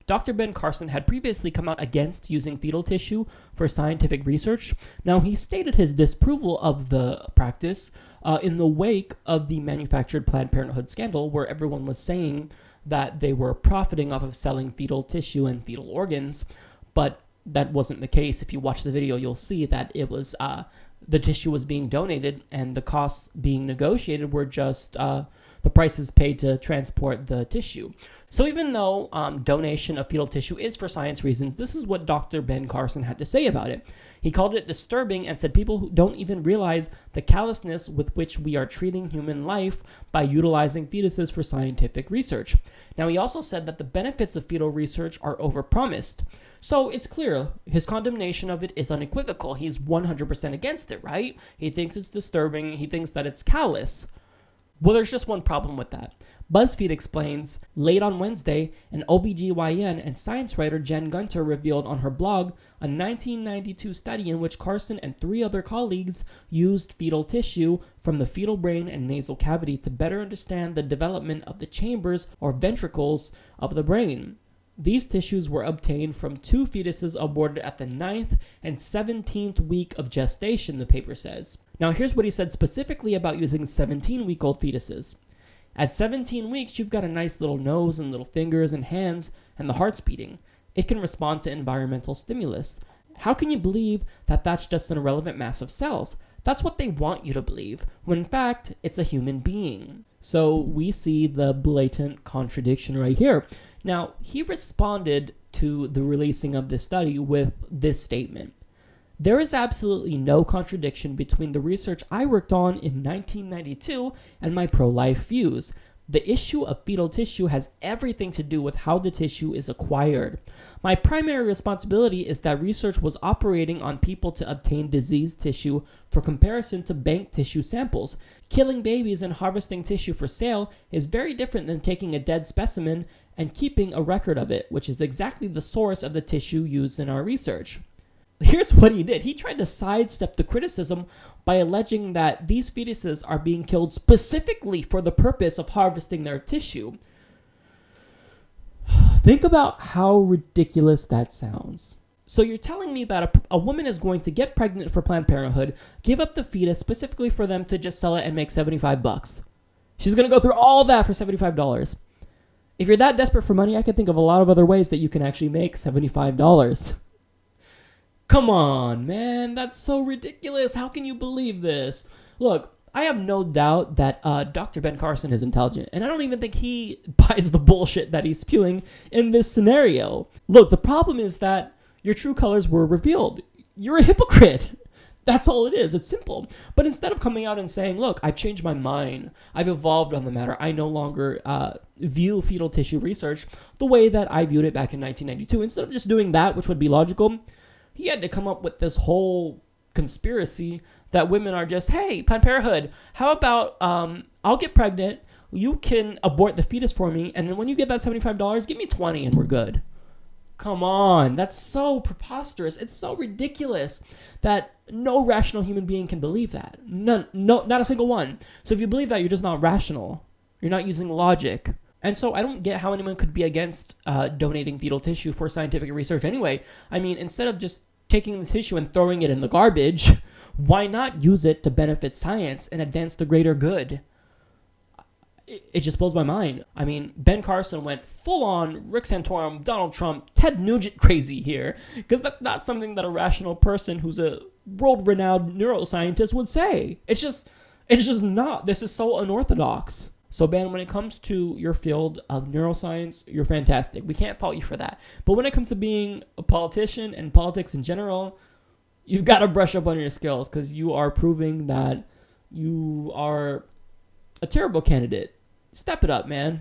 Dr. Ben Carson had previously come out against using fetal tissue for scientific research. Now, he stated his disapproval of the practice in the wake of the manufactured Planned Parenthood scandal, where everyone was saying that they were profiting off of selling fetal tissue and fetal organs, but that wasn't the case. If you watch the video, you'll see that it was the tissue was being donated and the costs being negotiated were just the prices paid to transport the tissue. So even though donation of fetal tissue is for science reasons, this is what Dr. Ben Carson had to say about it. He called it disturbing and said people who don't even realize the callousness with which we are treating human life by utilizing fetuses for scientific research. Now, he also said that the benefits of fetal research are overpromised. So it's clear his condemnation of it is unequivocal. He's 100% against it, right? He thinks it's disturbing. He thinks that it's callous. Well, there's just one problem with that. BuzzFeed explains, late on Wednesday, an OBGYN and science writer Jen Gunter revealed on her blog a 1992 study in which Carson and 3 other colleagues used fetal tissue from the fetal brain and nasal cavity to better understand the development of the chambers or ventricles of the brain. These tissues were obtained from 2 fetuses aborted at the 9th and 17th week of gestation, the paper says. Now, here's what he said specifically about using 17-week-old fetuses. At 17 weeks, you've got a nice little nose and little fingers and hands, and the heart's beating. It can respond to environmental stimulus. How can you believe that that's just an irrelevant mass of cells? That's what they want you to believe, when in fact, it's a human being. So we see the blatant contradiction right here. Now, he responded to the releasing of this study with this statement. There is absolutely no contradiction between the research I worked on in 1992 and my pro-life views. The issue of fetal tissue has everything to do with how the tissue is acquired. My primary responsibility is that research was operating on people to obtain diseased tissue for comparison to bank tissue samples. Killing babies and harvesting tissue for sale is very different than taking a dead specimen and keeping a record of it, which is exactly the source of the tissue used in our research. Here's what he did. He tried to sidestep the criticism by alleging that these fetuses are being killed specifically for the purpose of harvesting their tissue. Think about how ridiculous that sounds. So you're telling me that a woman is going to get pregnant for Planned Parenthood, give up the fetus specifically for them to just sell it and make $75. She's going to go through all that for $75. If you're that desperate for money, I can think of a lot of other ways that you can actually make $75. Come on, man. That's so ridiculous. How can you believe this? Look, I have no doubt that Dr. Ben Carson is intelligent, and I don't even think he buys the bullshit that he's spewing in this scenario. Look, the problem is that your true colors were revealed. You're a hypocrite. That's all it is. It's simple. But instead of coming out and saying, look, I've changed my mind, I've evolved on the matter, I no longer view fetal tissue research the way that I viewed it back in 1992, instead of just doing that, which would be logical, he had to come up with this whole conspiracy that women are just, hey, Planned Parenthood, how about I'll get pregnant, you can abort the fetus for me, and then when you get that $75, give me $20 and we're good. Come on, that's so preposterous. It's so ridiculous that no rational human being can believe that. None, no, not a single one. So if you believe that, you're just not rational. You're not using logic. And so I don't get how anyone could be against donating fetal tissue for scientific research anyway. I mean, instead of just taking the tissue and throwing it in the garbage, why not use it to benefit science and advance the greater good? It just blows my mind. I mean, Ben Carson went full-on Rick Santorum, Donald Trump, Ted Nugent crazy here, because that's not something that a rational person who's a world-renowned neuroscientist would say. It's just not. This is so unorthodox. So, Ben, when it comes to your field of neuroscience, you're fantastic. We can't fault you for that. But when it comes to being a politician and politics in general, you've got to brush up on your skills, because you are proving that you are a terrible candidate. Step it up, man.